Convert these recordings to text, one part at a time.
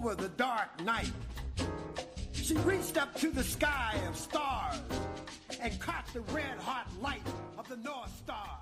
over the dark night. She reached up to the sky of stars and caught the red-hot light of the North Star.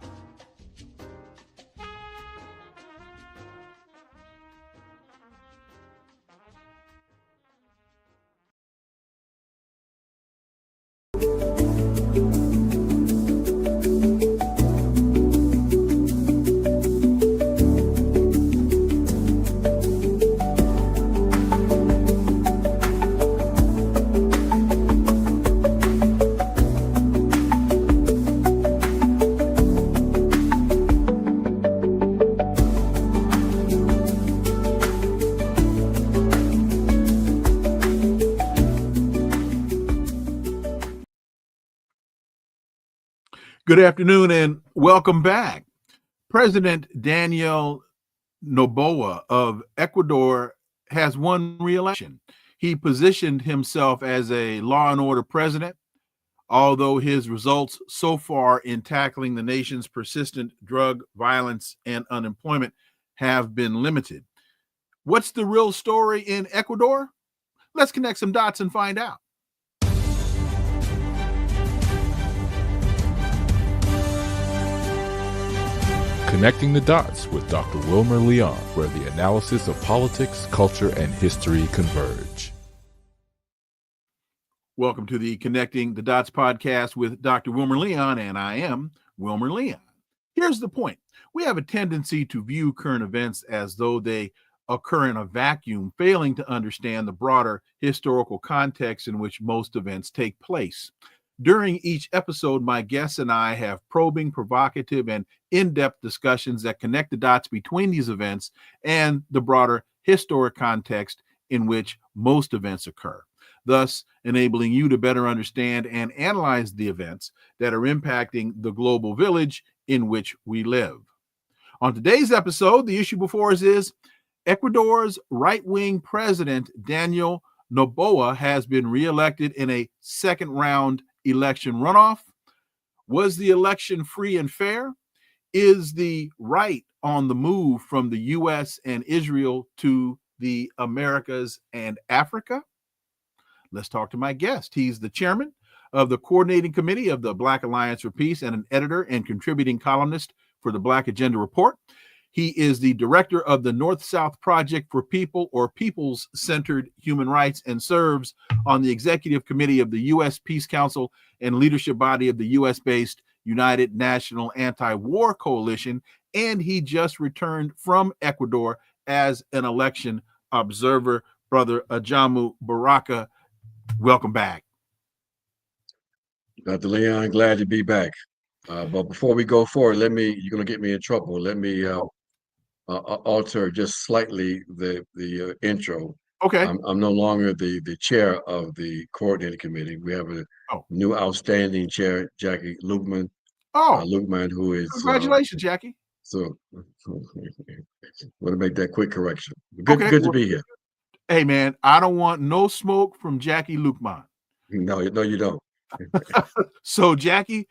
Good afternoon and welcome back. President Daniel Noboa of Ecuador has won re-election. He positioned himself as a law and order president, although his results so far in tackling the nation's persistent drug violence and unemployment have been limited. What's the real story in Ecuador? Let's connect some dots and find out. Connecting the Dots with Dr. Wilmer Leon, where the analysis of politics, culture, and history converge. Welcome to the Connecting the Dots podcast with Dr. Wilmer Leon, and I am Wilmer Leon. Here's the point. We have a tendency to view current events as though they occur in a vacuum, failing to understand the broader historical context in which most events take place. During each episode, my guests and I have probing, provocative, and in-depth discussions that connect the dots between these events and the broader historic context in which most events occur, thus enabling you to better understand and analyze the events that are impacting the global village in which we live. On today's episode, the issue before us is Ecuador's right-wing president, Daniel Noboa, has been reelected in a second-round election runoff. Was the election free and fair? Is the right on the move from the U.S. and Israel to the Americas and Africa? Let's talk to my guest. He's the chairman of the coordinating committee of the Black Alliance for Peace and an editor and contributing columnist for the Black Agenda Report. He is the director of the North-South Project for People, or Peoples-Centered Human Rights, and serves on the executive committee of the U.S. Peace Council and leadership body of the U.S.-based United National Anti-War Coalition, and he just returned from Ecuador as an election observer. Brother Ajamu Baraka, welcome back. Dr. Leon, glad to be back. But before we go forward, you're going to get me in trouble. Let me alter just slightly the intro. Okay. I'm no longer the chair of the coordinating committee. We have a new outstanding chair, Jackie Lukeman. Lukeman, who is congratulations, Jackie. So want to make that quick correction. Good to be here. Hey man, I don't want no smoke from Jackie Lukeman. No, you don't. So Jackie,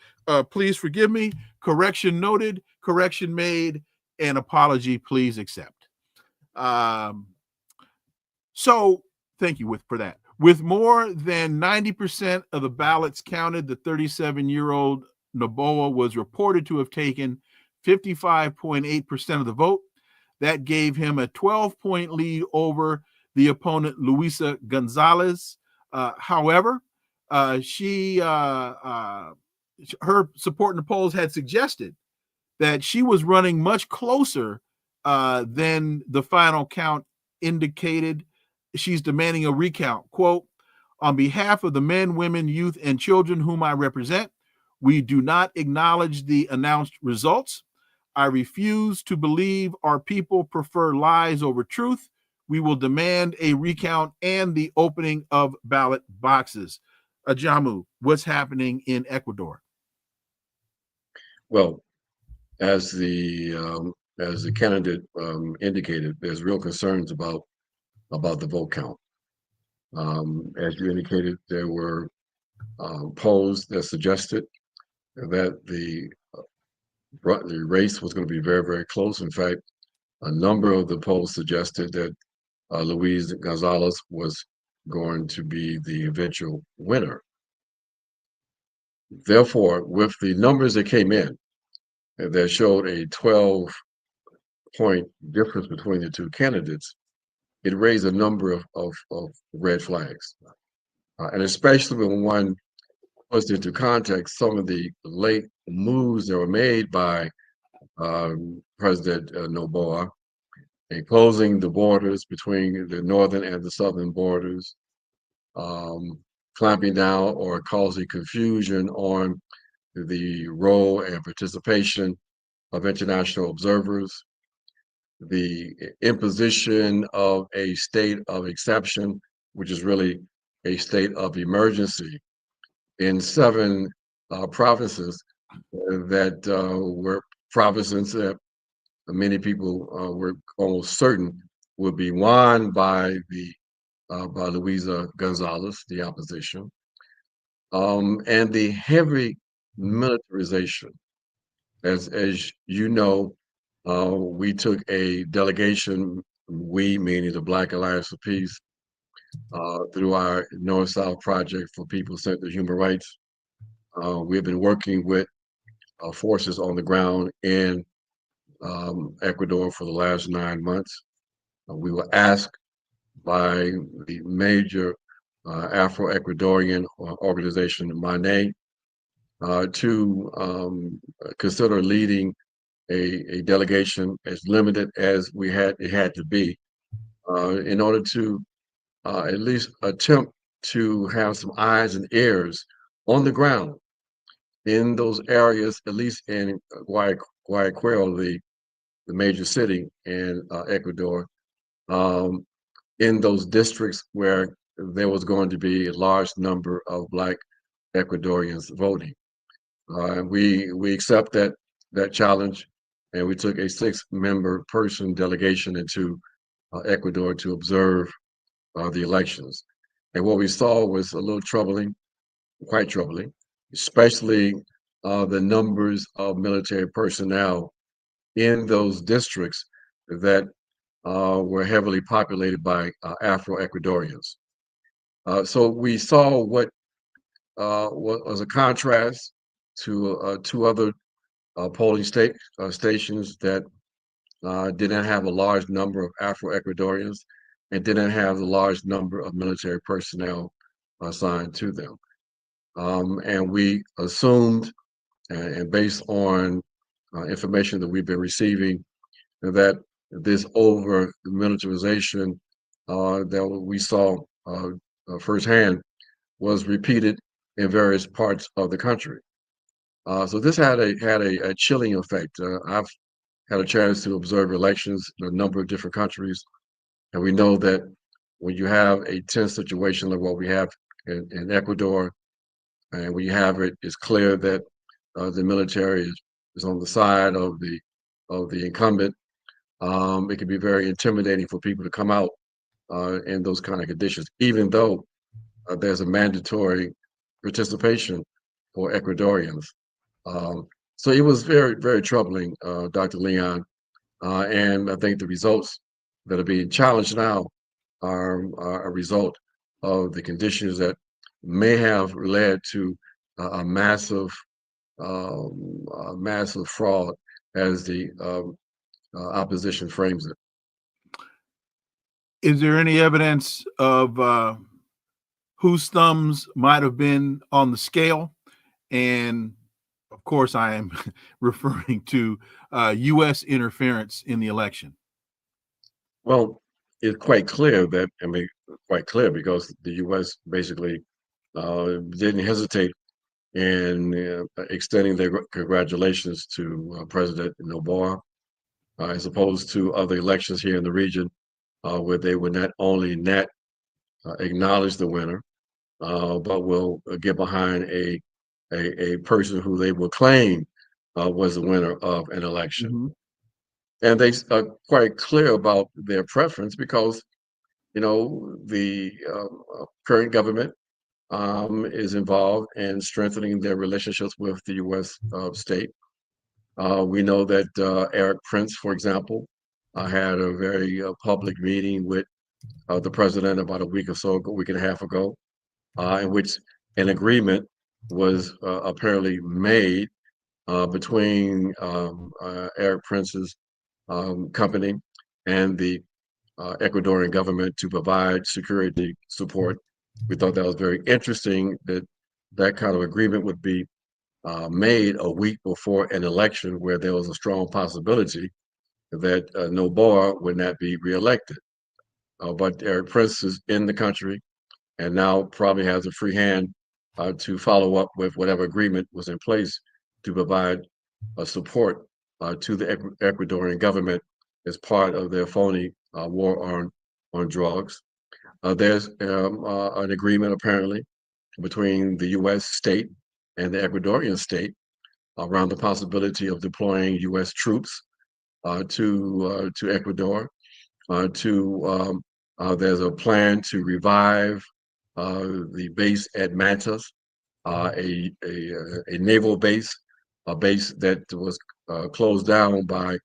please forgive me. Correction noted, correction made, and apology please accept. So thank you for that. With more than 90% of the ballots counted, the 37-year-old Noboa was reported to have taken 55.8% of the vote. That gave him a 12-point lead over the opponent, Luisa Gonzalez. However, her support in the polls had suggested that she was running much closer than the final count indicated. She's demanding a recount. Quote, "On behalf of the men, women, youth, and children whom I represent, we do not acknowledge the announced results. I refuse to believe our people prefer lies over truth. We will demand a recount and the opening of ballot boxes." Ajamu, what's happening in Ecuador? Well, as the candidate indicated, there's real concerns about the vote count. As you indicated, there were polls that suggested that the race was going to be very, very close. In fact, a number of the polls suggested that Luis Gonzalez was going to be the eventual winner. Therefore, with the numbers that came in, that showed a 12-point difference between the two candidates, it raised a number of red flags. And especially when one puts into context some of the late moves that were made by President Noboa in closing the borders between the northern and the southern borders, clamping down or causing confusion on the role and participation of international observers, the imposition of a state of exception, which is really a state of emergency in 7 provinces that were provinces that many people were almost certain would be won by Luisa Gonzalez, the opposition, and the heavy militarization. As you know, we took a delegation, we meaning the Black Alliance for Peace, through our North-South Project for People-Centered Human Rights. We've been working with forces on the ground in Ecuador for the last 9 months. We were asked by the major Afro-Ecuadorian organization, MANE, to consider leading a delegation as limited as it had to be in order to at least attempt to have some eyes and ears on the ground in those areas, at least in Guayaquil, the major city in Ecuador, in those districts where there was going to be a large number of Black Ecuadorians voting. We accept that challenge, and we took a 6-member person delegation into Ecuador to observe the elections. And what we saw was a little troubling, quite troubling, especially the numbers of military personnel in those districts that were heavily populated by Afro-Ecuadorians. So we saw what was a contrast to 2 other polling stations that didn't have a large number of Afro-Ecuadorians and didn't have a large number of military personnel assigned to them. And we assumed, and based on information that we've been receiving, that this over militarization that we saw firsthand was repeated in various parts of the country. So this had a chilling effect. I've had a chance to observe elections in a number of different countries, and we know that when you have a tense situation like what we have in Ecuador, and when you have it, it's clear that the military is on the side of the incumbent. It can be very intimidating for people to come out in those kind of conditions, even though there's a mandatory participation for Ecuadorians. So it was very, very troubling, Dr. Leon. And I think the results that are being challenged now are a result of the conditions that may have led to a massive fraud, as the opposition frames it. Is there any evidence of whose thumbs might have been on the scale? And of course, I am referring to U.S. interference in the election. Well, it's quite clear that, quite clear because the U.S. basically didn't hesitate in extending their congratulations to President Noboa, as opposed to other elections here in the region, where they would not only acknowledge the winner, but will get behind a person who they will claim was the winner of an election. Mm-hmm. And they are quite clear about their preference because, the current government is involved in strengthening their relationships with the U.S. State. We know that Eric Prince, for example, had a very public meeting with the president about a week and a half ago, in which an agreement was apparently made between Arab Prince's company and the Ecuadorian government to provide security support. We thought that was very interesting that that kind of agreement would be made a week before an election where there was a strong possibility that Noboa would not be reelected. But Eric Prince is in the country and now probably has a free hand to follow up with whatever agreement was in place to provide support to the Ecuadorian government as part of their phony war on drugs. There's an agreement apparently between the U.S. state and the Ecuadorian state around the possibility of deploying U.S. troops to Ecuador. There's a plan to revive the base at Mantas, a naval base, a base that was closed down by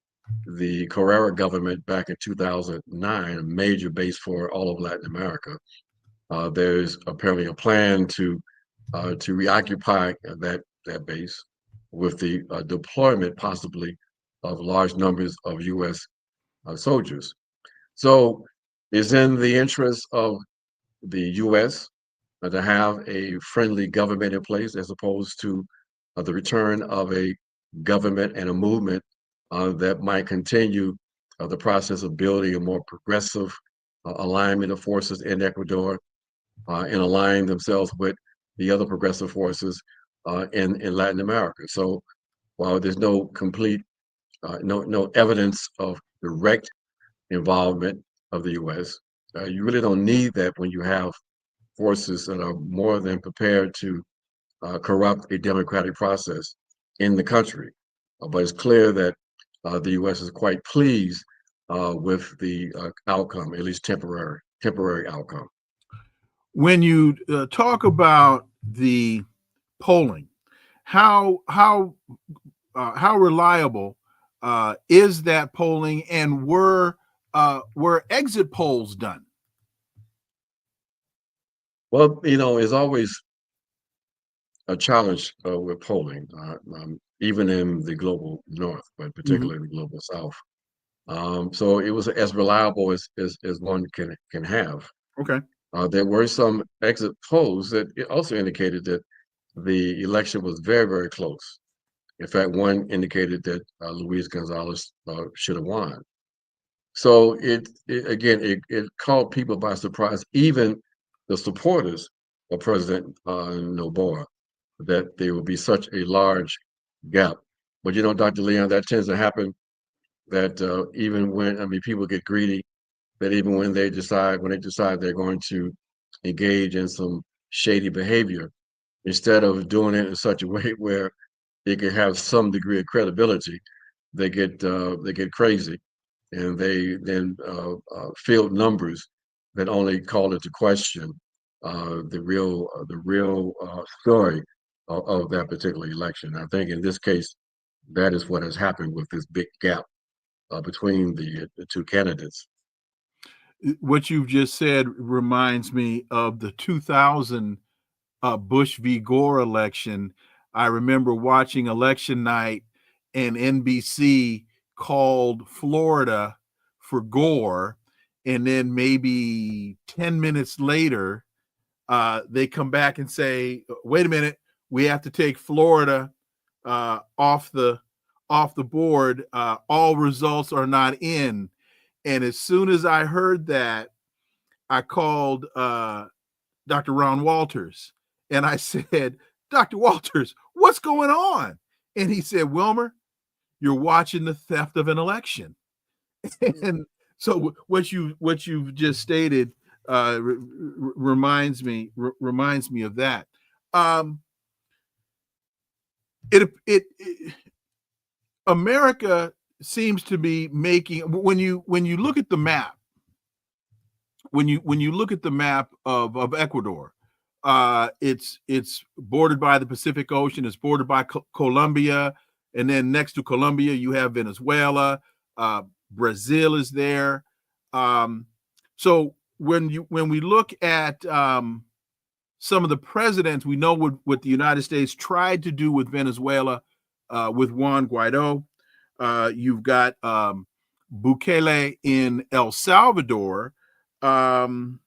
the Carrera government back in 2009, a major base for all of Latin America. There's apparently a plan to reoccupy that base with the deployment possibly of large numbers of U.S. Soldiers. So it's in the interest of the U.S. To have a friendly government in place as opposed to the return of a government and a movement that might continue the process of building a more progressive alignment of forces in Ecuador and aligning themselves with the other progressive forces in Latin America. So while there's no complete, no evidence of direct involvement of the U.S., you really don't need that when you have forces that are more than prepared to corrupt a democratic process in the country. But it's clear that the U.S. is quite pleased with the outcome, at least temporary outcome. When you talk about the polling, how reliable is that polling, and were exit polls done? Well, it's always a challenge with polling, even in the global north, but particularly in the global south. So it was as reliable as one can have. Okay. There were some exit polls that also indicated that the election was very, very close. In fact, one indicated that Luis Gonzalez should have won. So it caught people by surprise, even the supporters of President Noboa, that there would be such a large gap. But Dr. Leon, that tends to happen. That even when people get greedy, that even when they decide they're going to engage in some shady behavior, instead of doing it in such a way where they could have some degree of credibility, they get crazy, and they then field numbers that only call into question the real story of that particular election. I think in this case, that is what has happened with this big gap between the two candidates. What you've just said reminds me of the 2000 Bush v. Gore election. I remember watching election night, and NBC called Florida for Gore, and then maybe 10 minutes later, they come back and say, wait a minute, we have to take Florida off the board. All results are not in. And as soon as I heard that, I called Dr. Ron Walters, and I said, Dr. Walters, what's going on? And he said, Wilmer, you're watching the theft of an election. And so what you've just stated reminds me of that. America seems to be making, when you look at the map, when you look at the map of Ecuador, it's bordered by the Pacific Ocean, it's bordered by Colombia, and then next to Colombia you have Venezuela, Brazil is there. So when we look at some of the presidents, we know what the United States tried to do with Venezuela, with Juan Guaido. You've got Bukele in El Salvador, and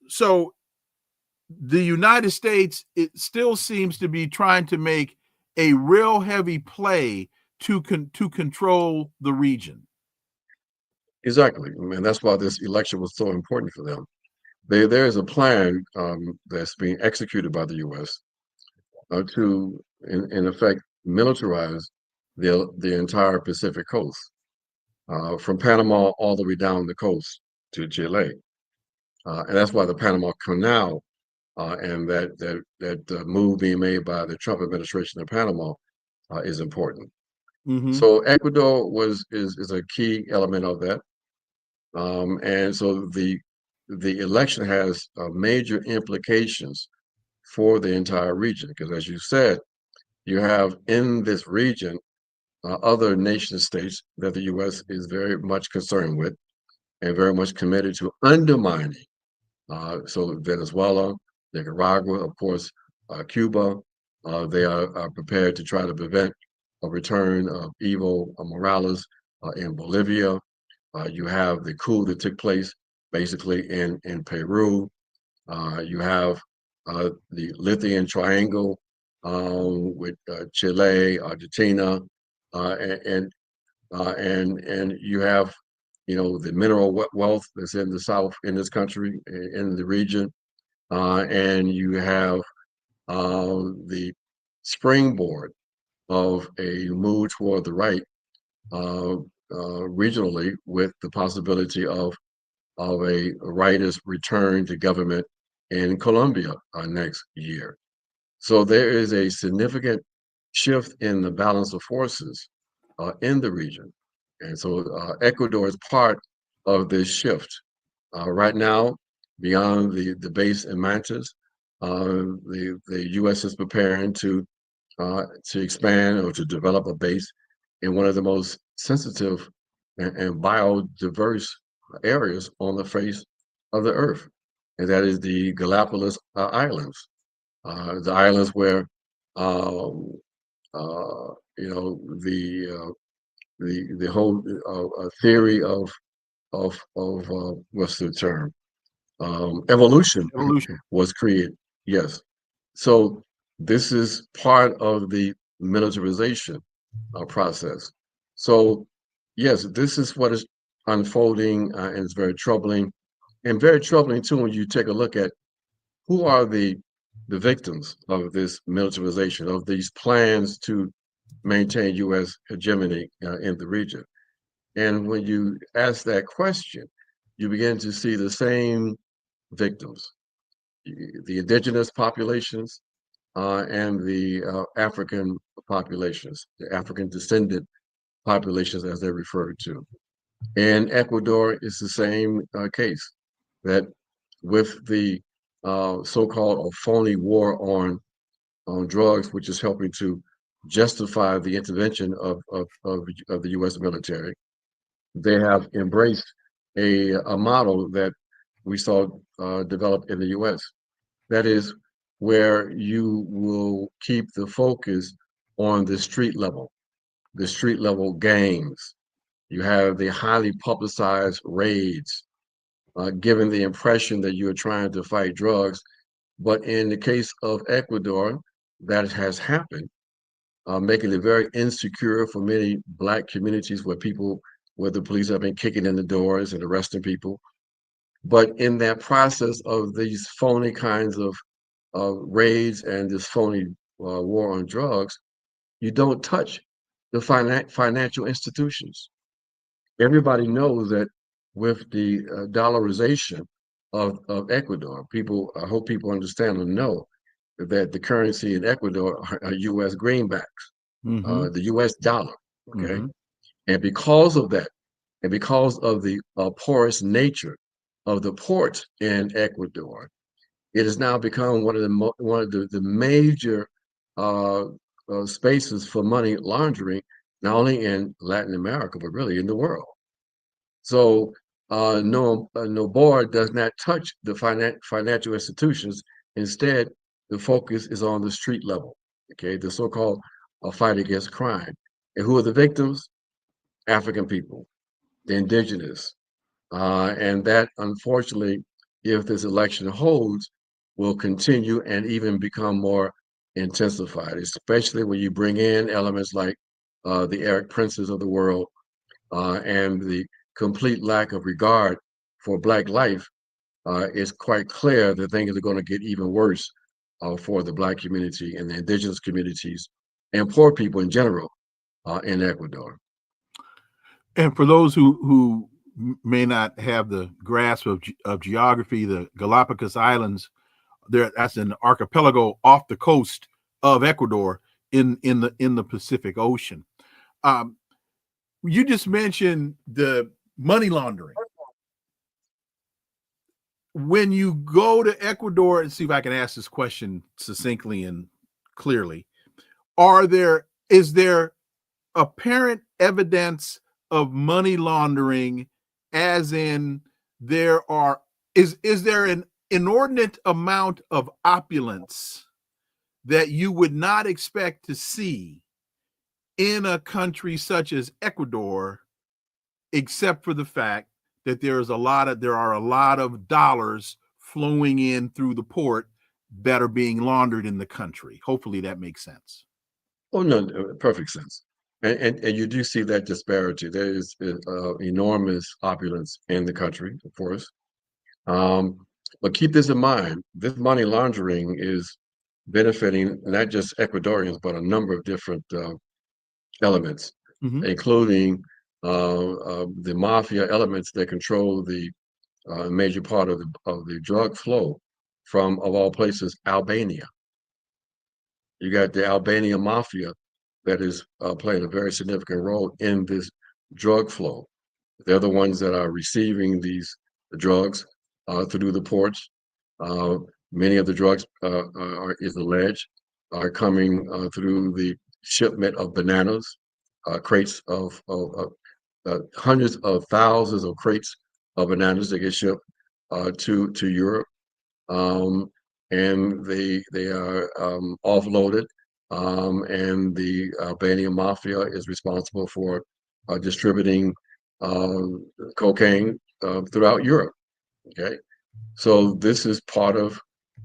so the United States, it still seems to be trying to make a real heavy play to control the region. Exactly, and that's why this election was so important for them. There is a plan that's being executed by the U.S. To, in effect, militarize the entire Pacific coast, from Panama all the way down the coast to Chile, and that's why the Panama Canal and that move being made by the Trump administration in Panama is important. Mm-hmm. So Ecuador is a key element of that, and so the election has major implications for the entire region, because as you said, you have in this region other nation states that the U.S. is very much concerned with and very much committed to undermining. So Venezuela, Nicaragua, of course, Cuba, they are prepared to try to prevent a return of Evo Morales in Bolivia. You have the coup that took place basically in Peru. You have the Lithium Triangle with Chile, Argentina, and you have, the mineral wealth that's in the south in this country, in the region, and you have the springboard of a move toward the right regionally, with the possibility of a rightist return to government in Colombia next year. So there is a significant shift in the balance of forces in the region. And so Ecuador is part of this shift. Right now, beyond the base in Mantas, the U.S. is preparing to expand or to develop a base in one of the most sensitive and biodiverse areas on the face of the earth, and that is the Galapagos Islands, the islands where the whole theory of what's the term, evolution was created. Yes, so this is part of the militarization process. So yes, this is what is unfolding, and it's very troubling, and very troubling too when you take a look at who are the victims of this militarization, of these plans to maintain U.S. hegemony in the region. And when you ask that question, you begin to see the same victims: the indigenous populations and the African populations, the African descendant populations, as they're referred to. In Ecuador, it's the same case, that with the so-called phony war on drugs, which is helping to justify the intervention of the U.S. military, they have embraced a model that we saw develop in the U.S. That is, where you will keep the focus on the street level gangs. You have the highly publicized raids, giving the impression that you're trying to fight drugs. But in the case of Ecuador, that has happened, making it very insecure for many Black communities, where the police have been kicking in the doors and arresting people. But in that process of these phony kinds of raids and this phony war on drugs, you don't touch the financial institutions. Everybody knows that with the dollarization of Ecuador, I hope people understand and know that the currency in Ecuador are U.S. greenbacks, the U.S. dollar, okay? And because of that, and because of the porous nature of the port in Ecuador, it has now become one of the major spaces for money laundering, not only in Latin America, but really in the world. So Noboa does not touch the financial institutions. Instead, the focus is on the street level, okay, the so-called fight against crime. And who are the victims? African people, the indigenous. And that, unfortunately, if this election holds, will continue and even become more intensified, especially when you bring in elements like the Eric Princes of the world and the complete lack of regard for Black life. It's quite clear that things are going to get even worse for the Black community and the indigenous communities and poor people in general in Ecuador. And for those who may not have the grasp of geography, the Galapagos Islands, that's an archipelago off the coast of Ecuador in the Pacific Ocean. You just mentioned the money laundering. When you go to Ecuador, and see if I can ask this question succinctly and clearly, is there apparent evidence of money laundering, as in is there an inordinate amount of opulence that you would not expect to see in a country such as Ecuador, except for the fact that there are a lot of dollars flowing in through the port that are being laundered in the country? Hopefully that makes sense. Oh, no, perfect sense. And you do see that disparity. There is enormous opulence in the country, of course. But keep this in mind, this money laundering is benefiting not just Ecuadorians, but a number of different elements, including the mafia elements that control the major part of the drug flow from, of all places, Albania. You got the Albania mafia that is playing a very significant role in this drug flow. They're the ones that are receiving these drugs through the ports. Many of the drugs is alleged are coming through the shipment of bananas, crates of hundreds of thousands of crates of bananas that get shipped to Europe. And they are offloaded, and the Albanian mafia is responsible for distributing cocaine throughout Europe. Okay, so this is part of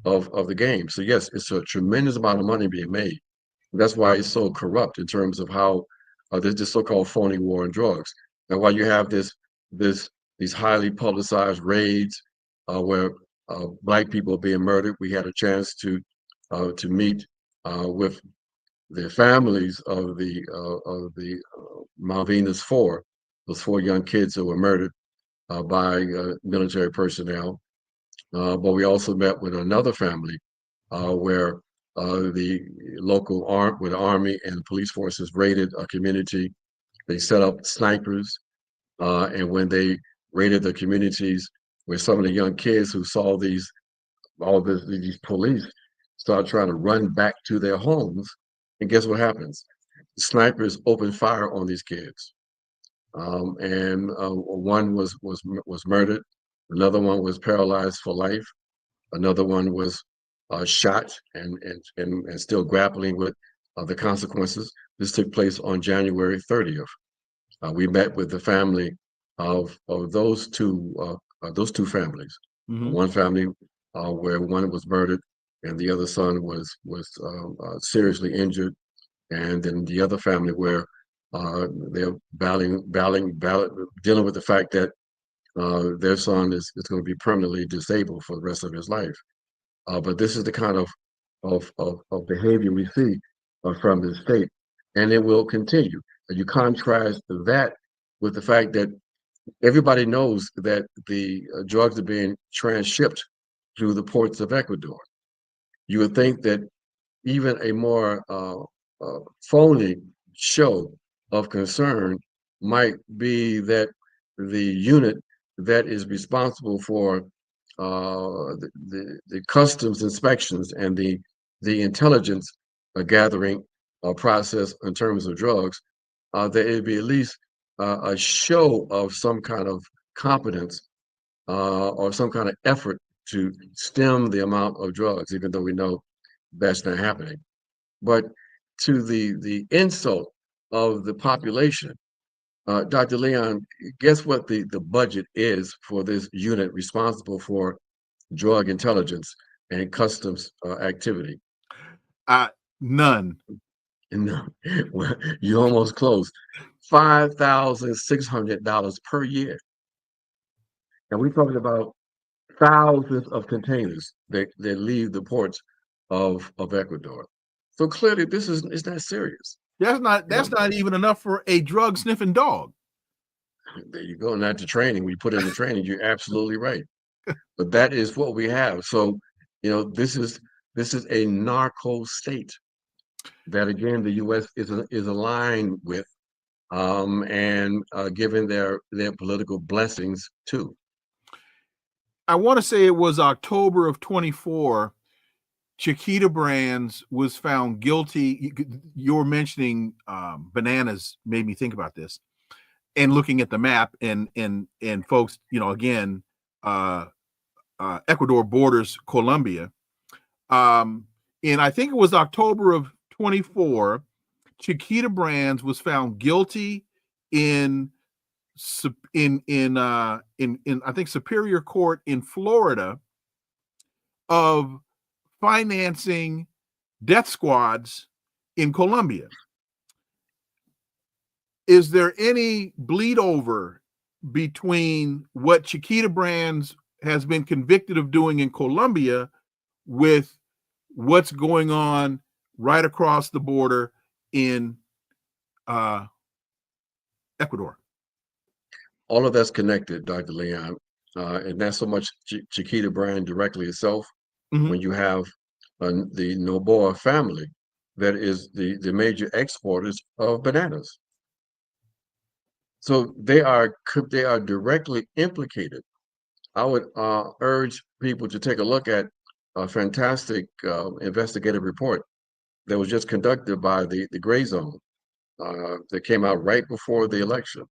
the game. So yes, it's a tremendous amount of money being made. That's why it's so corrupt in terms of how there's this so-called phony war on drugs. And while you have these highly publicized raids where Black people are being murdered, we had a chance to meet with the families of the Malvinas Four, those 4 young kids that were murdered by military personnel. But we also met with another family where the local army and police forces raided a community. They set up snipers, and when they raided the communities, where some of the young kids who saw these police start trying to run back to their homes, and guess what happens? The snipers opened fire on these kids, and one was murdered. Another one was paralyzed for life. Another one was shot and still grappling with the consequences. This took place on January 30th. We met with the family of those two families. One family where one was murdered and the other son was seriously injured, and then the other family where they're dealing with the fact that their son is going to be permanently disabled for the rest of his life. But this is the kind of behavior we see from the state, and it will continue. And you contrast that with the fact that everybody knows that the drugs are being transshipped through the ports of Ecuador. You would think that even a more phony show of concern might be that the unit that is responsible for the customs inspections and the intelligence gathering process in terms of drugs, that it'd be at least a show of some kind of competence or some kind of effort to stem the amount of drugs, even though we know that's not happening. But to the insult of the population, Dr. Leon, guess what the budget is for this unit responsible for drug intelligence and customs activity? None. No, well, you almost close. $5,600 per year. And we're talking about thousands of containers that leave the ports of Ecuador. So clearly, this is it's not serious. That's not even enough for a drug sniffing dog. There you go. Not the training. We put in the training. You're absolutely right. But that is what we have. So, this is a narco state that again the U.S. is aligned with, and given their political blessings too. I want to say it was October of 24. Chiquita Brands was found guilty. You're mentioning bananas made me think about this, and looking at the map, and folks, again, Ecuador borders Colombia. And I think it was October of 24. Chiquita Brands was found guilty in I think Superior Court in Florida of financing death squads in Colombia. Is there any bleed over between what Chiquita Brands has been convicted of doing in Colombia with what's going on right across the border in Ecuador? All of that's connected, Dr. Leon, and not so much Chiquita Brand directly itself. Mm-hmm. When you have the Noboa family, that is the major exporters of bananas, so they are directly implicated. I would urge people to take a look at a fantastic investigative report that was just conducted by the Gray Zone that came out right before the election,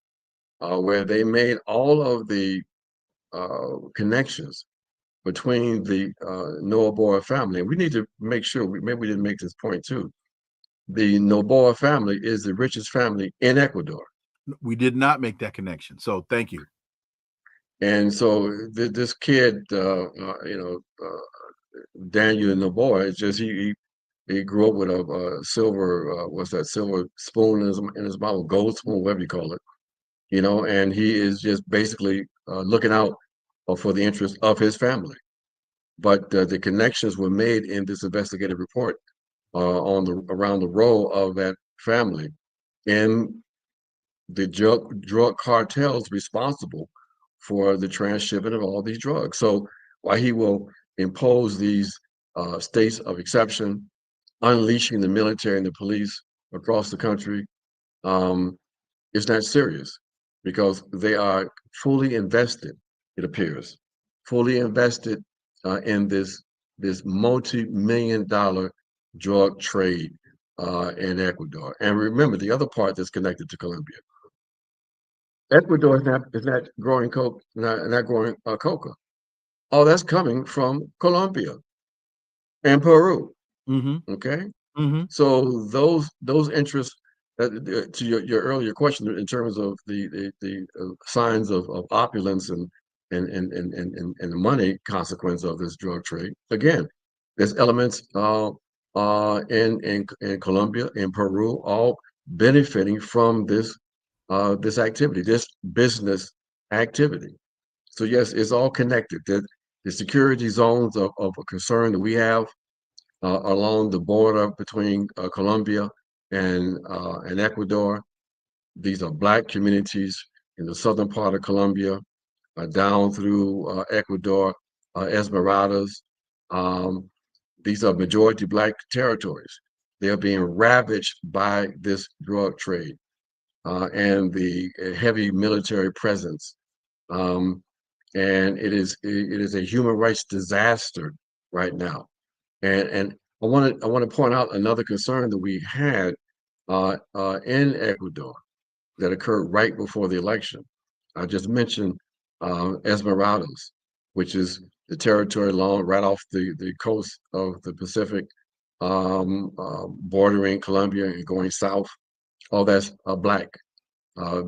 where they made all of the connections between the Noboa family. And we need to make sure, maybe we didn't make this point too. The Noboa family is the richest family in Ecuador. We did not make that connection, so thank you. And so this kid, Daniel Noboa, it's just he grew up with a silver, silver spoon in his mouth, gold spoon, whatever you call it, and he is just basically looking out for the interest of his family. But the connections were made in this investigative report around the role of that family in the drug cartels responsible for the transshipment of all these drugs. So while he will impose these states of exception, unleashing the military and the police across the country, it's not serious because they are fully invested, it appears, fully invested in this multi-million-dollar drug trade in Ecuador. And remember, the other part that's connected to Colombia, Ecuador is not growing coke, not growing coca. All that's coming from Colombia and Peru. Mm-hmm. Okay, mm-hmm. So those interests, to your earlier question in terms of the signs of opulence and the money consequence of this drug trade. Again, there's elements in Colombia, in Peru, all benefiting from this activity, this business activity. So yes, it's all connected. The security zones of a concern that we have along the border between Colombia and Ecuador. These are Black communities in the southern part of Colombia, down through Ecuador, Esmeraldas. These are majority Black territories. They are being ravaged by this drug trade and the heavy military presence. And it is a human rights disaster right now. And I want to point out another concern that we had in Ecuador that occurred right before the election. I just mentioned Esmeraldas, which is the territory right off the coast of the Pacific, bordering Colombia and going south. All that's black,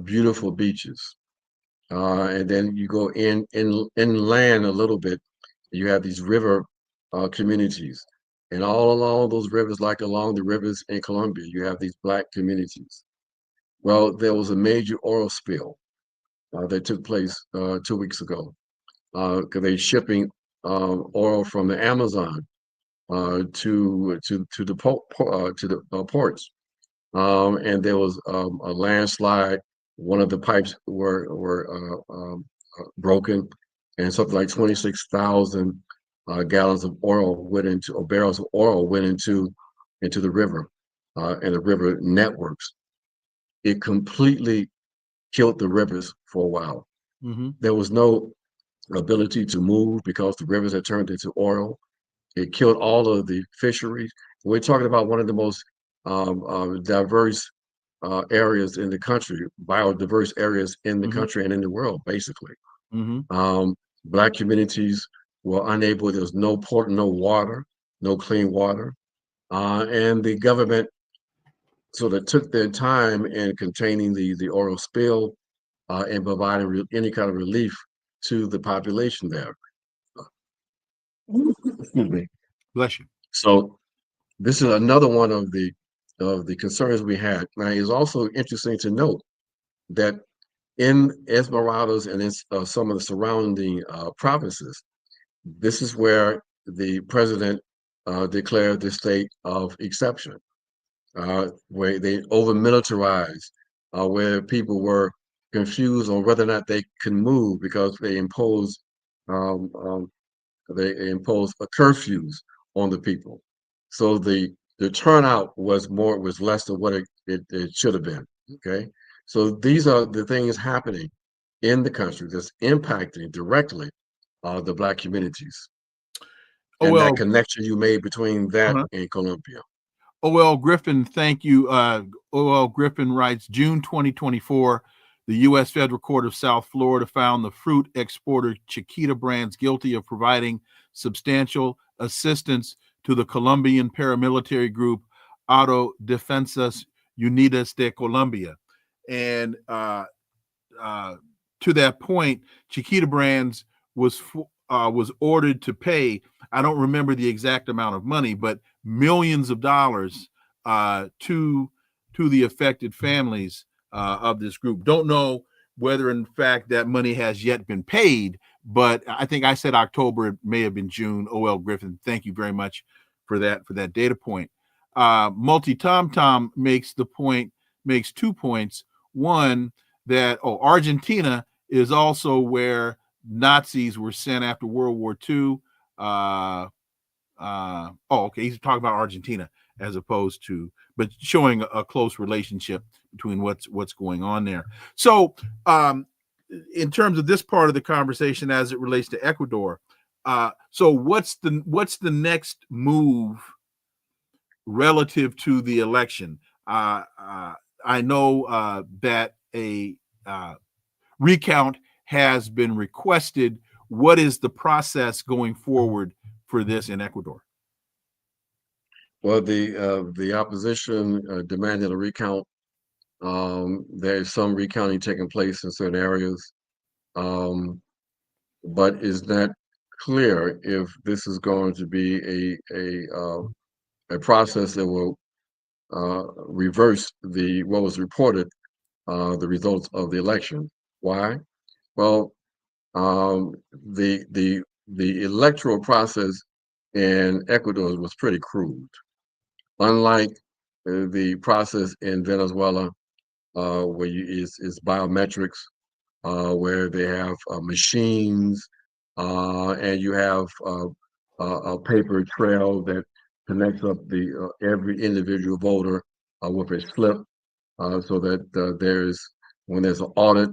beautiful beaches. And then you go inland a little bit, you have these river communities. And all along those rivers, like along the rivers in Colombia, you have these black communities. Well, there was a major oil spill that took place 2 weeks ago, because they're shipping oil from the Amazon to the ports, and there was a landslide. One of the pipes were broken, and something like 26,000 gallons of oil went into, or barrels of oil went into the river and the river networks. It completely killed the rivers for a while. Mm-hmm. There was no ability to move because the rivers had turned into oil. It killed all of the fisheries. We're talking about one of the most diverse areas in the country, biodiverse areas in the country and in the world, basically. Black communities were unable, there was no port, no water, no clean water. And the government sort of took their time in containing the oil spill and providing any kind of relief to the population there. Excuse me. Bless you. So this is another one of the concerns we had. Now, it's also interesting to note that in Esmeraldas and in some of the surrounding provinces, this is where the president declared the state of exception, where they over-militarized, where people were confused on whether or not they can move because they imposed curfews on the people. So the turnout was less than what it should have been. Okay, so these are the things happening in the country that's impacting directly the Black communities. And that connection you made between that and Colombia. O.L. Griffin, thank you. O.L. Griffin writes, June 2024, the U.S. Federal Court of South Florida found the fruit exporter Chiquita Brands guilty of providing substantial assistance to the Colombian paramilitary group Autodefensas Unidas de Colombia. And to that point, Chiquita Brands was ordered to pay, I don't remember the exact amount of money, but millions of dollars to the affected families of this group. Don't know whether in fact that money has yet been paid, but I think I said October, it may have been June. O.L. Griffin, thank you very much for that data point. Multi Tom Tom makes 2 points. One, that Argentina is also where Nazis were sent after World War II. Okay, he's talking about Argentina as opposed to, but showing a close relationship between what's going on there. So in terms of this part of the conversation as it relates to Ecuador, so what's the next move relative to the election? I know that a recount has been requested. What is the process going forward for this in Ecuador? Well, the opposition demanded a recount. There is some recounting taking place in certain areas, but it's not clear if this is going to be a process that will reverse what was reported, the results of the election. Why? Well, the electoral process in Ecuador was pretty crude. Unlike the process in Venezuela, where it's biometrics, where they have machines, and you have a paper trail that connects up every individual voter with a slip, so that when there's an audit,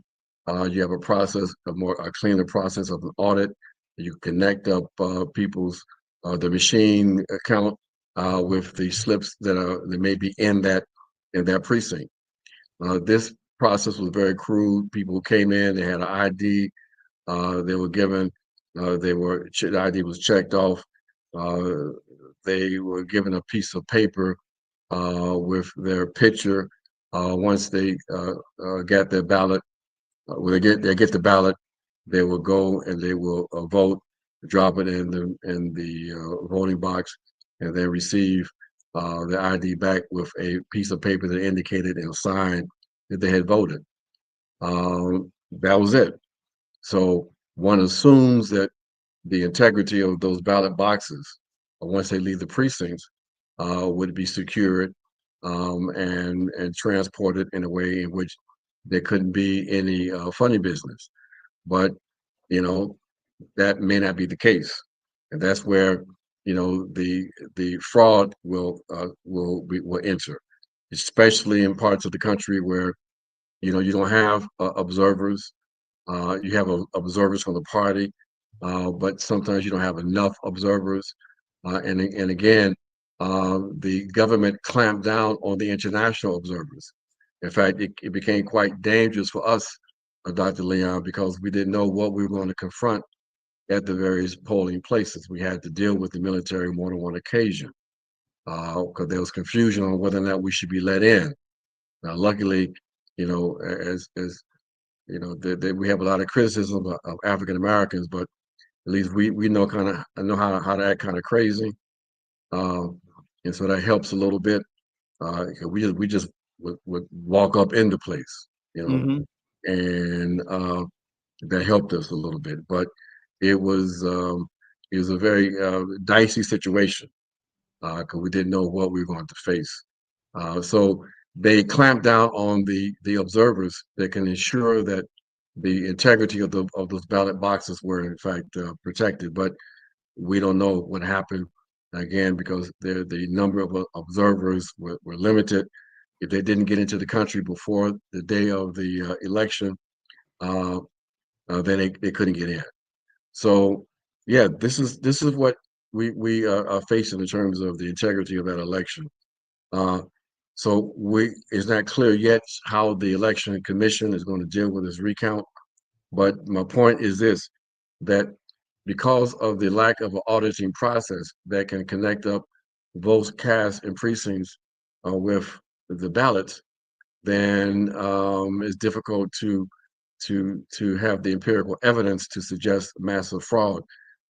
you have a process, a cleaner process of an audit. You connect up people's the machine account with the slips that may be in that precinct. This process was very crude. People came in, they had an ID, they were given, the ID was checked off. They were given a piece of paper with their picture. Once they got their ballot, when they get the ballot, they will go and they will vote, drop it in the voting box, and then receive the ID back with a piece of paper that indicated and signed that they had voted. That was it. So one assumes that the integrity of those ballot boxes, once they leave the precincts, would be secured and transported in a way in which there couldn't be any funny business. But that may not be the case, and that's where the fraud will enter, especially in parts of the country where you don't have observers. You have observers from the party, but sometimes you don't have enough observers. And again, the government clamped down on the international observers. In fact, it became quite dangerous for us, Dr. Leon, because we didn't know what we were going to confront at the various polling places. We had to deal with the military more than one occasion because there was confusion on whether or not we should be let in. Now, luckily, as we have a lot of criticism of African Americans, but at least we know how to act kind of crazy, and so that helps a little bit. We just would walk up in the place, and that helped us a little bit. But it was a very dicey situation because we didn't know what we were going to face. So they clamped down on the observers that can ensure that the integrity of those ballot boxes were in fact protected. But we don't know what happened again because the number of observers were limited. If they didn't get into the country before the day of the election, then they couldn't get in. So yeah, this is what we are facing in terms of the integrity of that election. So it's not clear yet how the election commission is going to deal with this recount. But my point is this, that because of the lack of an auditing process that can connect up votes cast in precincts with the ballots, then it's difficult to have the empirical evidence to suggest massive fraud.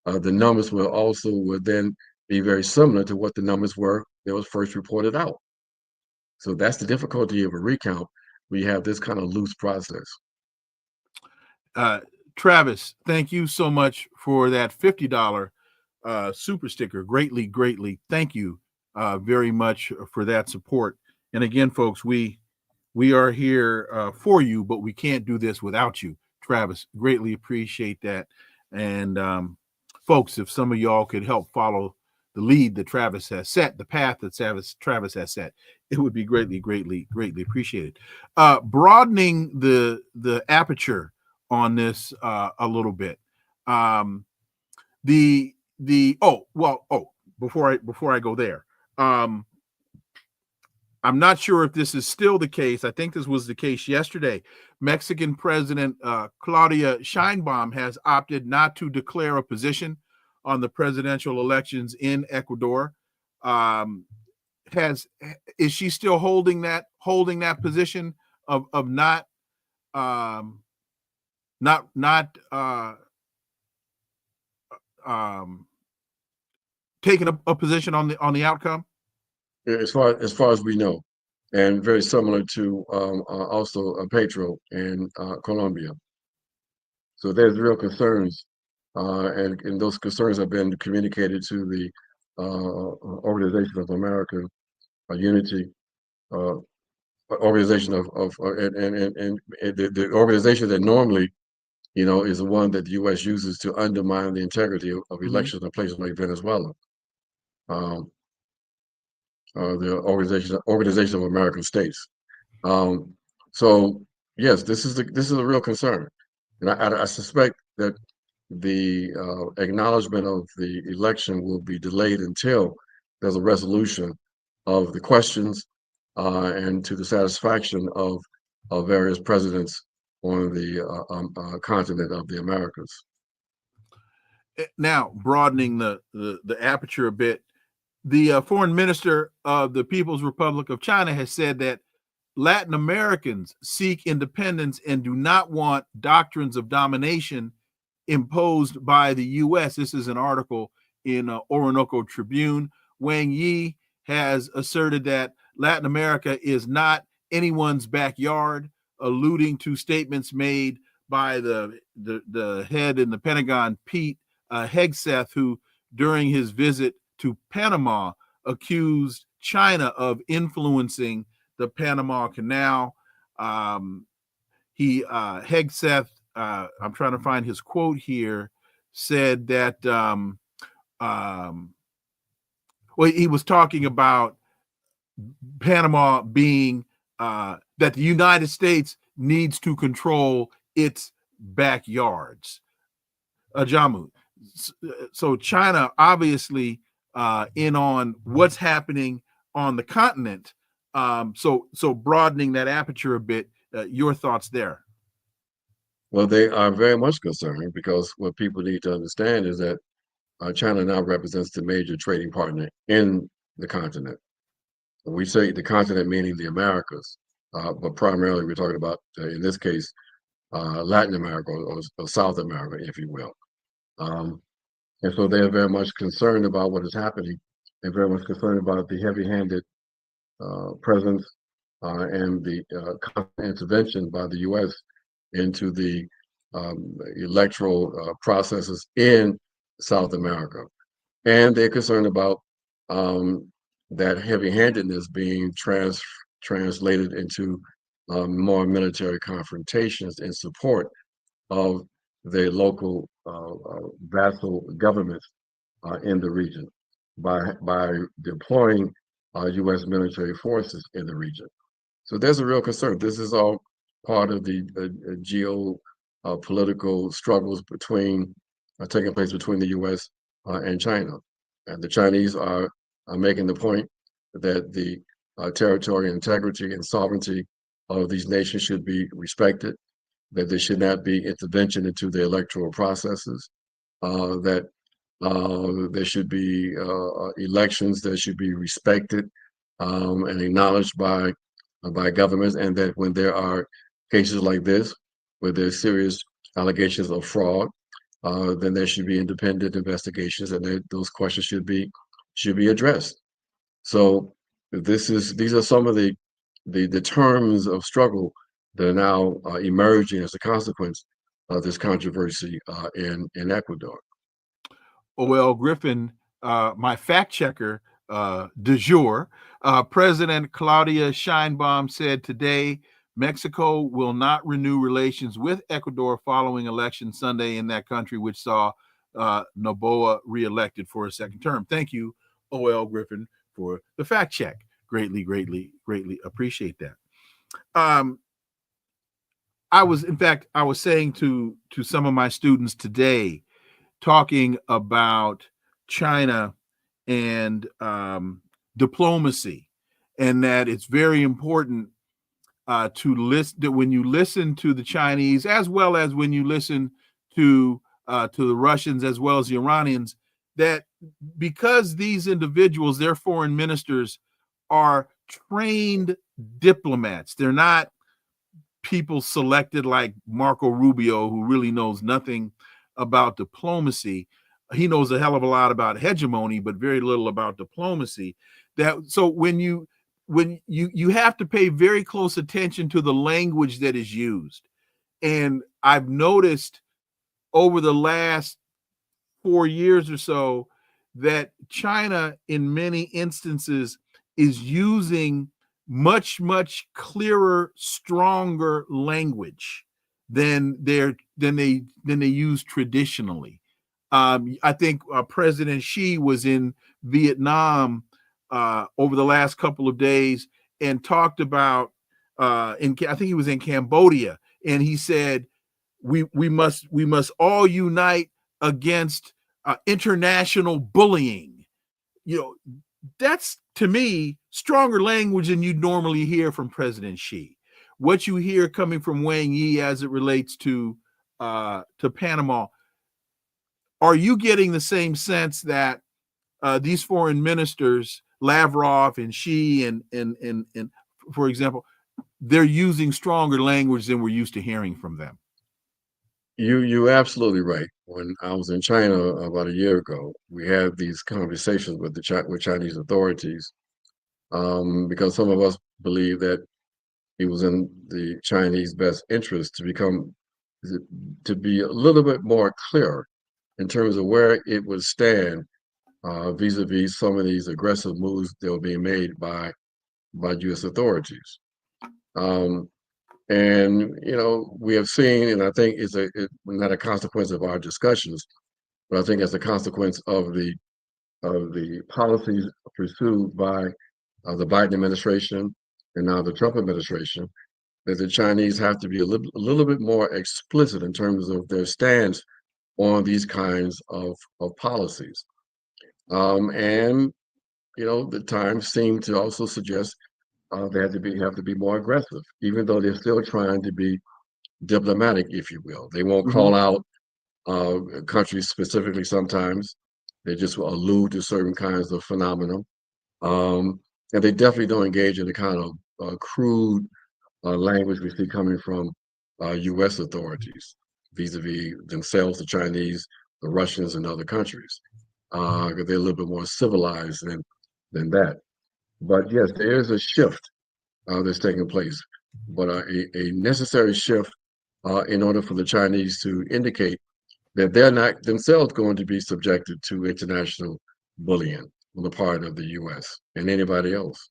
The numbers would then be very similar to what the numbers were that was first reported out. So that's the difficulty of a recount. We have this kind of loose process. Travis, thank you so much for that $50 super sticker. Greatly. Thank you very much for that support. And again, folks, we are here for you, but we can't do this without you. Travis, greatly appreciate that. And folks, if some of y'all could help follow the lead that Travis has set, the path that Travis has set, it would be greatly appreciated. Broadening the aperture on this a little bit. Before I go there, I'm not sure if this is still the case. I think this was the case yesterday. Mexican President Claudia Sheinbaum has opted not to declare a position on the presidential elections in Ecuador. Is she still holding that position of not taking a position on the outcome? As far as we know, and very similar to also Petro in Colombia. So there's real concerns, and those concerns have been communicated to the Organization of American Unity, organization of the organization that normally, is the one that the U.S. uses to undermine the integrity of elections in places like Venezuela. The Organization of American States. So yes, this is a real concern, and I suspect that the acknowledgement of the election will be delayed until there's a resolution of the questions and to the satisfaction of of various presidents on the continent of the Americas. Now, broadening the aperture a bit, the foreign minister of the People's Republic of China has said that Latin Americans seek independence and do not want doctrines of domination imposed by the U.S. This is an article in Orinoco Tribune. Wang Yi has asserted that Latin America is not anyone's backyard, alluding to statements made by the head in the Pentagon, Pete Hegseth, who during his visit to Panama accused China of influencing the Panama Canal. Hegseth, I'm trying to find his quote here, said that he was talking about Panama being that the United States needs to control its backyards. Ajamu. So China obviously in on what's happening on the continent. So broadening that aperture a bit, your thoughts there? Well, they are very much concerned, because what people need to understand is that China now represents the major trading partner in the continent. We say the continent meaning the Americas, but primarily we're talking about, in this case, Latin America or South America, if you will. And so they're very much concerned about what is happening, and very much concerned about the heavy-handed presence and the intervention by the U.S. into the electoral processes in South America. And they're concerned about that heavy-handedness being translated into more military confrontations in support of the local vassal governments in the region by deploying U.S. military forces in the region. So there's a real concern. This is all part of the geopolitical struggles taking place between the U.S. And China. And the Chinese are making the point that the territorial integrity and sovereignty of these nations should be respected, that there should not be intervention into the electoral processes, that there should be elections that should be respected and acknowledged by governments, and that when there are cases like this, where there's serious allegations of fraud, then there should be independent investigations, and those questions should be addressed. So these are some of the terms of struggle that are now emerging as a consequence of this controversy in Ecuador. O.L. Griffin, my fact checker du jour, President Claudia Sheinbaum said today Mexico will not renew relations with Ecuador following election Sunday in that country, which saw Noboa reelected for a second term. Thank you, O.L. Griffin, for the fact check. Greatly, greatly, greatly appreciate that. I was saying to some of my students today, talking about China and diplomacy, and that it's very important to listen, that when you listen to the Chinese, as well as when you listen to the Russians, as well as the Iranians, that because these individuals, their foreign ministers, are trained diplomats, they're not people selected like Marco Rubio, who really knows nothing about diplomacy. He knows a hell of a lot about hegemony, but very little about diplomacy. So when you have to pay very close attention to the language that is used. And I've noticed over the last 4 years or so that China, in many instances, is using much, much clearer, stronger language than they use traditionally. I think President Xi was in Vietnam over the last couple of days and talked about, I think he was in Cambodia, and he said, we must all unite against international bullying. You know, that's, to me, stronger language than you'd normally hear from President Xi. what you hear coming from Wang Yi as it relates to Panama, are you getting the same sense that these foreign ministers, Lavrov and Xi, and for example, they're using stronger language than we're used to hearing from them? You're absolutely right. When I was in China about a year ago, we had these conversations with with Chinese authorities, because some of us believe that it was in the Chinese best interest to be a little bit more clear in terms of where it would stand vis-a-vis some of these aggressive moves that were being made by U.S. authorities. And we have seen, and I think it's not a consequence of our discussions, but I think as a consequence of the policies pursued by the Biden administration and now the Trump administration, that the Chinese have to be a little bit more explicit in terms of their stance on these kinds of policies. And the times seem to also suggest they have to be more aggressive, even though they're still trying to be diplomatic, if you will. They won't call out countries specifically sometimes. They just will allude to certain kinds of phenomena. And they definitely don't engage in the kind of crude language we see coming from U.S. authorities vis-a-vis themselves, the Chinese, the Russians, and other countries. Because they're a little bit more civilized than that. But yes, there is a shift that's taking place, but a necessary shift in order for the Chinese to indicate that they're not themselves going to be subjected to international bullying on the part of the U.S. and anybody else.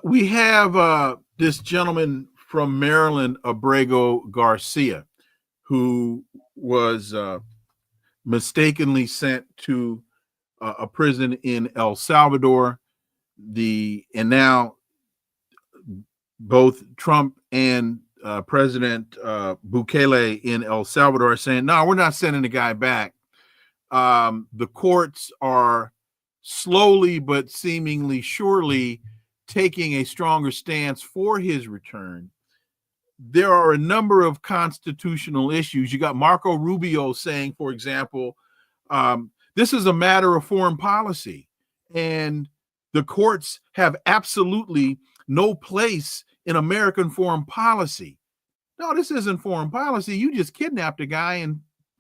We have this gentleman from Maryland, Abrego Garcia, who was mistakenly sent to a prison in El Salvador. And now both Trump and President Bukele in El Salvador are saying, no, we're not sending the guy back. The courts are slowly but seemingly surely taking a stronger stance for his return. There are a number of constitutional issues. You got Marco Rubio saying, for example, this is a matter of foreign policy, and the courts have absolutely no place in American foreign policy. No, this isn't foreign policy. You just kidnapped a guy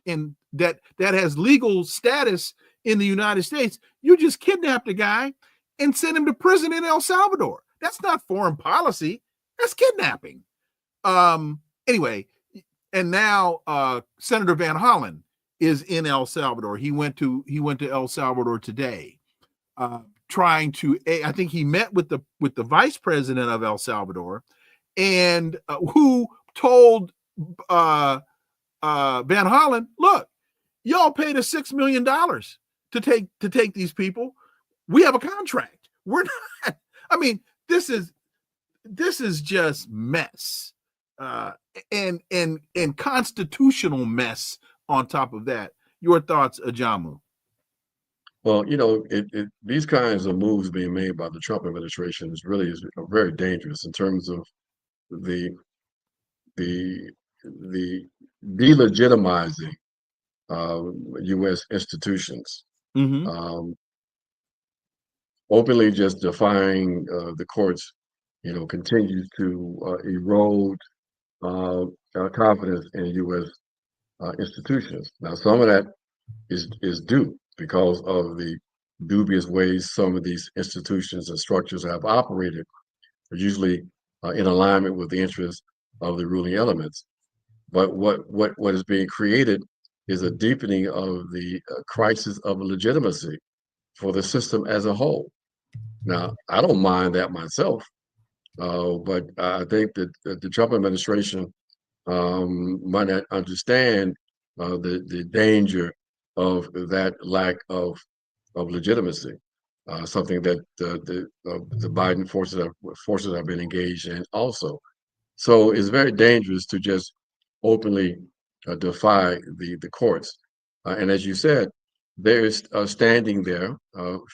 and that has legal status in the United States. You just kidnapped a guy and sent him to prison in El Salvador. That's not foreign policy. That's kidnapping. Anyway, and now Senator Van Hollen is in El Salvador. He went to El Salvador today, trying to. I think he met with the vice president of El Salvador, and who told Van Hollen, "Look, y'all paid us $6 million to take these people. We have a contract. We're not. I mean, this is just mess, and constitutional mess on top of that." Your thoughts, Ajamu? Well, these kinds of moves being made by the Trump administration is very dangerous in terms of the delegitimizing U.S. institutions, openly just defying the courts. Continues to erode confidence in U.S. Institutions. Now, some of that is due because of the dubious ways some of these institutions and structures have operated, usually in alignment with the interests of the ruling elements. But what is being created is a deepening of the crisis of legitimacy for the system as a whole. Now, I don't mind that myself, but I think that the Trump administration might not understand the danger of that lack of legitimacy, something that the Biden forces have been engaged in also. So it's very dangerous to just openly defy the courts. And as you said, there is standing there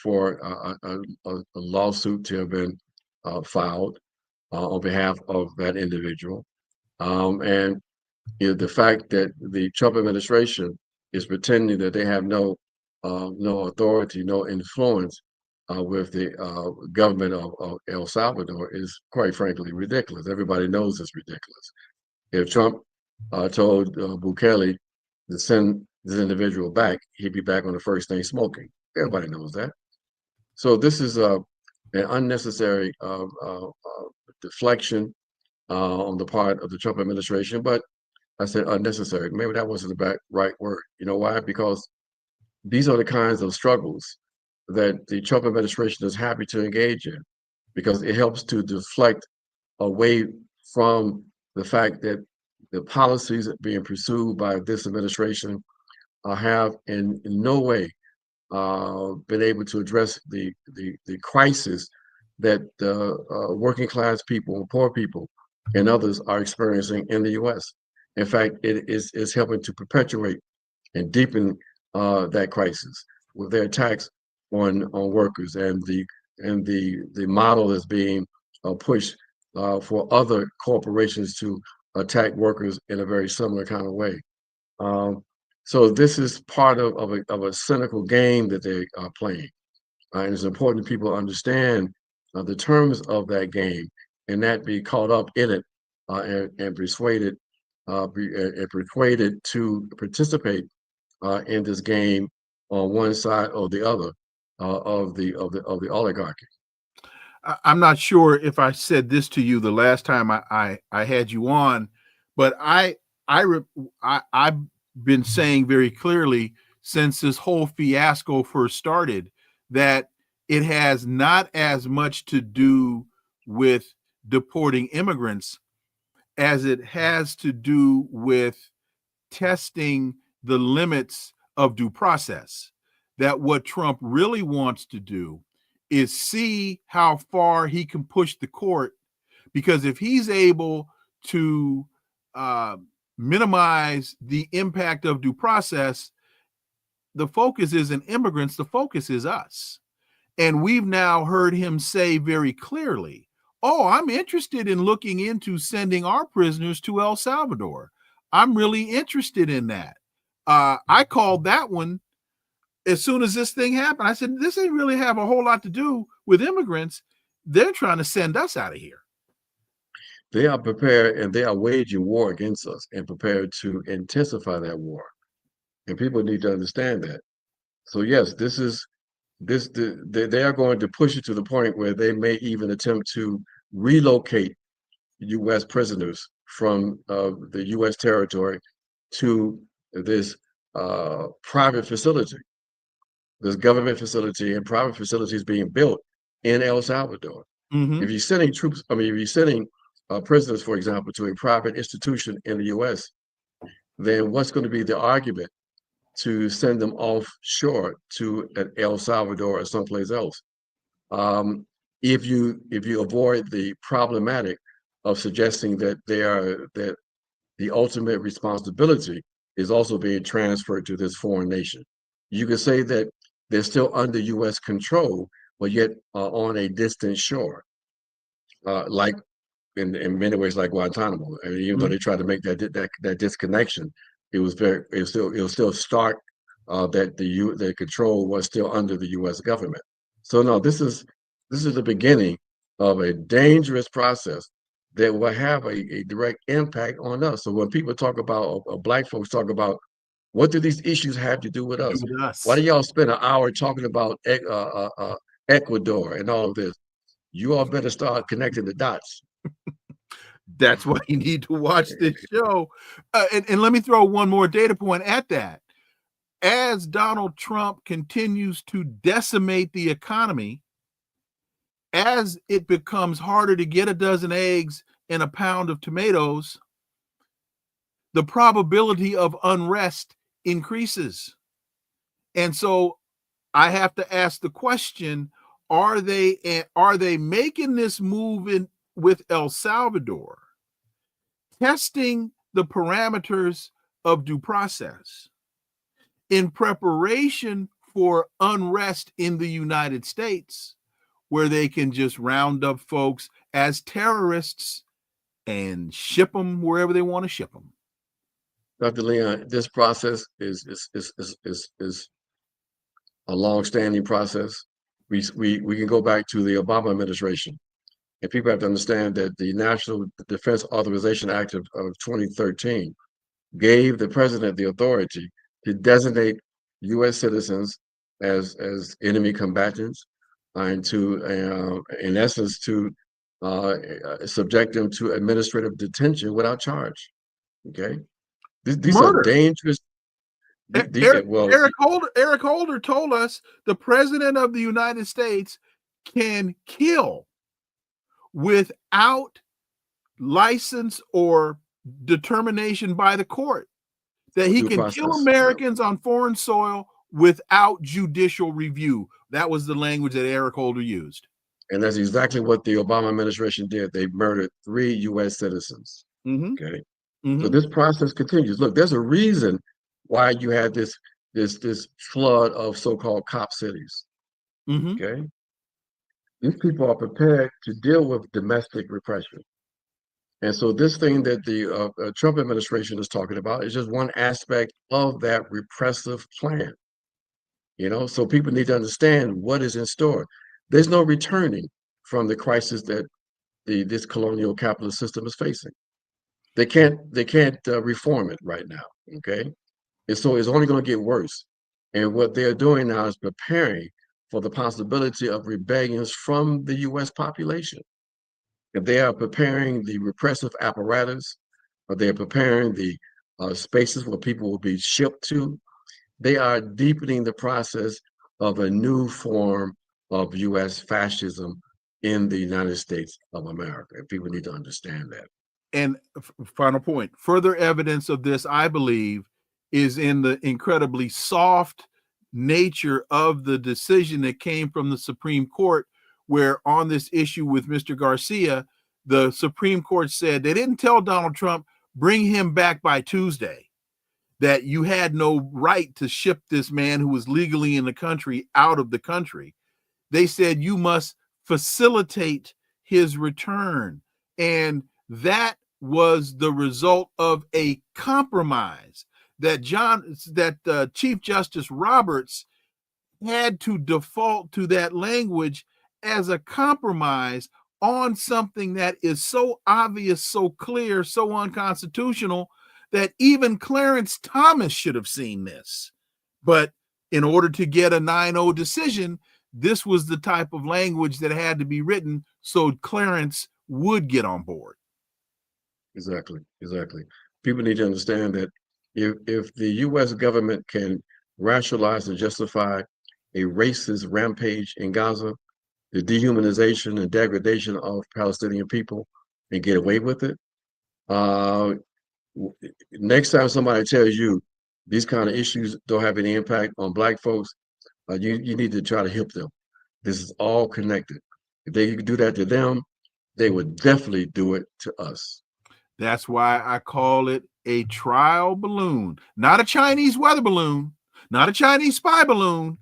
for a lawsuit to have been filed on behalf of that individual. And the fact that the Trump administration is pretending that they have no authority, no influence with the government of El Salvador is quite frankly ridiculous. Everybody knows it's ridiculous. If Trump told Bukele to send this individual back, he'd be back on the first thing smoking. Everybody knows that. So this is an unnecessary deflection on the part of the Trump administration, but I said unnecessary. Maybe that wasn't the right word. You know why? Because these are the kinds of struggles that the Trump administration is happy to engage in, because it helps to deflect away from the fact that the policies being pursued by this administration have in no way been able to address the crisis that working class people, poor people, and others are experiencing in the U.S. In fact, it is helping to perpetuate and deepen that crisis with their attacks on workers and the model that's being pushed for other corporations to attack workers in a very similar kind of way. So this is part of a cynical game that they are playing. And it's important that people understand the terms of that game and not be caught up in it and persuaded to participate in this game on one side or the other of the oligarchy. I'm not sure if I said this to you the last time I had you on, but I've been saying very clearly since this whole fiasco first started that it has not as much to do with deporting immigrants as it has to do with testing the limits of due process. That what Trump really wants to do is see how far he can push the court, because if he's able to minimize the impact of due process, the focus isn't immigrants, the focus is us. And we've now heard him say very clearly, oh, I'm interested in looking into sending our prisoners to El Salvador. I'm really interested in that. I called that one as soon as this thing happened. I said, this ain't really have a whole lot to do with immigrants. They're trying to send us out of here. They are prepared and they are waging war against us and prepared to intensify that war. And people need to understand that. So yes, they are going to push it to the point where they may even attempt to relocate U.S. prisoners from the U.S. territory to this private facility, this government facility and private facilities being built in El Salvador. Mm-hmm. If you're sending troops, if you're sending prisoners, for example, to a private institution in the U.S., then what's going to be the argument to send them offshore to El Salvador or someplace else? If you avoid the problematic of suggesting that that the ultimate responsibility is also being transferred to this foreign nation, you could say that they're still under U.S. control, but yet on a distant shore, like in many ways like Guantanamo. I mean, even though they tried to make that disconnection, it was still stark that the control was still under the U.S. government. So no, this is the beginning of a dangerous process that will have a direct impact on us. So when people talk about, Black folks talk about, what do these issues have to do with us? Why do y'all spend an hour talking about Ecuador and all of this? You all better start connecting the dots. That's why you need to watch this show. And let me throw one more data point at that. As Donald Trump continues to decimate the economy, as it becomes harder to get a dozen eggs and a pound of tomatoes, the probability of unrest increases. And so I have to ask the question, are they making this move with El Salvador, testing the parameters of due process in preparation for unrest in the United States, where they can just round up folks as terrorists and ship them wherever they want to ship them. Dr. Leon, this process is a long-standing process. We can go back to the Obama administration, and people have to understand that the National Defense Authorization Act of 2013 gave the president the authority to designate U.S. citizens as enemy combatants and to, in essence, to subject them to administrative detention without charge. Okay, these are dangerous. Eric Holder told us the president of the United States can kill without license or determination by the court, that he can kill Americans on foreign soil without judicial review. That was the language that Eric Holder used. And that's exactly what the Obama administration did. They murdered 3 U.S. citizens. Okay. So this process continues. Look, there's a reason why you had this flood of so-called cop cities. Okay. These people are prepared to deal with domestic repression. And so this thing that the Trump administration is talking about is just one aspect of that repressive plan. You know, so people need to understand what is in store. There's no returning from the crisis that this colonial capitalist system is facing. They can't reform it right now. Okay, and so it's only going to get worse. And what they're doing now is preparing for the possibility of rebellions from the U.S. population. If they are preparing the repressive apparatus, or they're preparing the spaces where people will be shipped to, they are deepening the process of a new form of U.S. fascism in the United States of America. And people need to understand that. And final point, further evidence of this, I believe, is in the incredibly soft nature of the decision that came from the Supreme Court, where on this issue with Mr. Garcia, the Supreme Court said they didn't tell Donald Trump, bring him back by Tuesday, that you had no right to ship this man who was legally in the country out of the country. They said you must facilitate his return. And that was the result of a compromise that Chief Justice Roberts had to default to that language as a compromise on something that is so obvious, so clear, so unconstitutional that even Clarence Thomas should have seen this. But in order to get a 9-0 decision, this was the type of language that had to be written so Clarence would get on board. Exactly. People need to understand that if the U.S. government can rationalize and justify a racist rampage in Gaza, the dehumanization and degradation of Palestinian people, and get away with it, next time somebody tells you these kind of issues don't have any impact on Black folks, you need to try to help them. This is all connected. If they could do that to them, they would definitely do it to us. That's why I call it a trial balloon, not a Chinese weather balloon, not a Chinese spy balloon,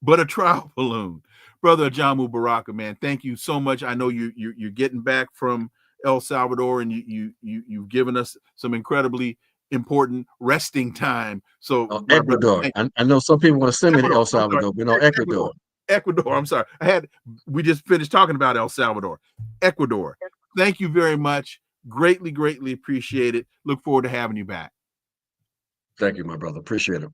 but a trial balloon. Brother Ajamu Baraka, man, thank you so much. I know you're getting back from El Salvador, and you've given us some incredibly important resting time. So Ecuador, I know some people want to send me to El Salvador, but no, Ecuador. I'm sorry. We just finished talking about El Salvador. Ecuador. Thank you very much. Greatly appreciate it. Look forward to having you back. Thank you, my brother. Appreciate it.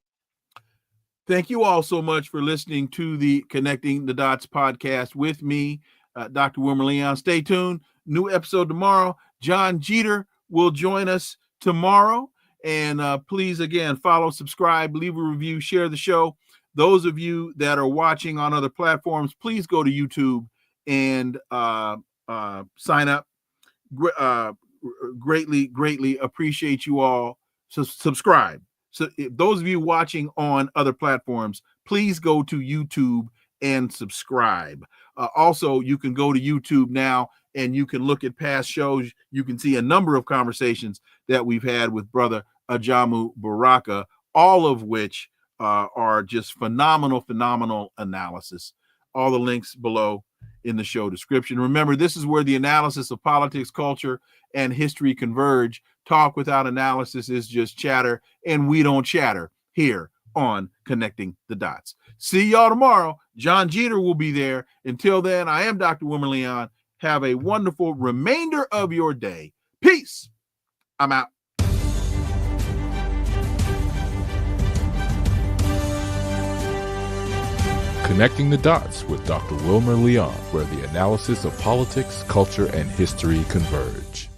Thank you all so much for listening to the Connecting the Dots podcast with me, Dr. Wilmer Leon. Stay tuned. New episode tomorrow. John Jeter will join us tomorrow. And please, again, follow, subscribe, leave a review, share the show. Those of you that are watching on other platforms, please go to YouTube and sign up. Greatly appreciate you all. So subscribe. So if those of you watching on other platforms, please go to YouTube and subscribe. Also, you can go to YouTube now and you can look at past shows. You can see a number of conversations that we've had with Brother Ajamu Baraka, all of which are just phenomenal analysis. All the links below. in the show description. Remember, this is where the analysis of politics, culture, and history converge. Talk without analysis is just chatter, and we don't chatter here on Connecting the Dots. See y'all tomorrow. John Jeter will be there. Until then, I am Dr. Wilmer Leon. Have a wonderful remainder of your day. Peace. I'm out. Connecting the Dots with Dr. Wilmer Leon, where the analysis of politics, culture, and history converge.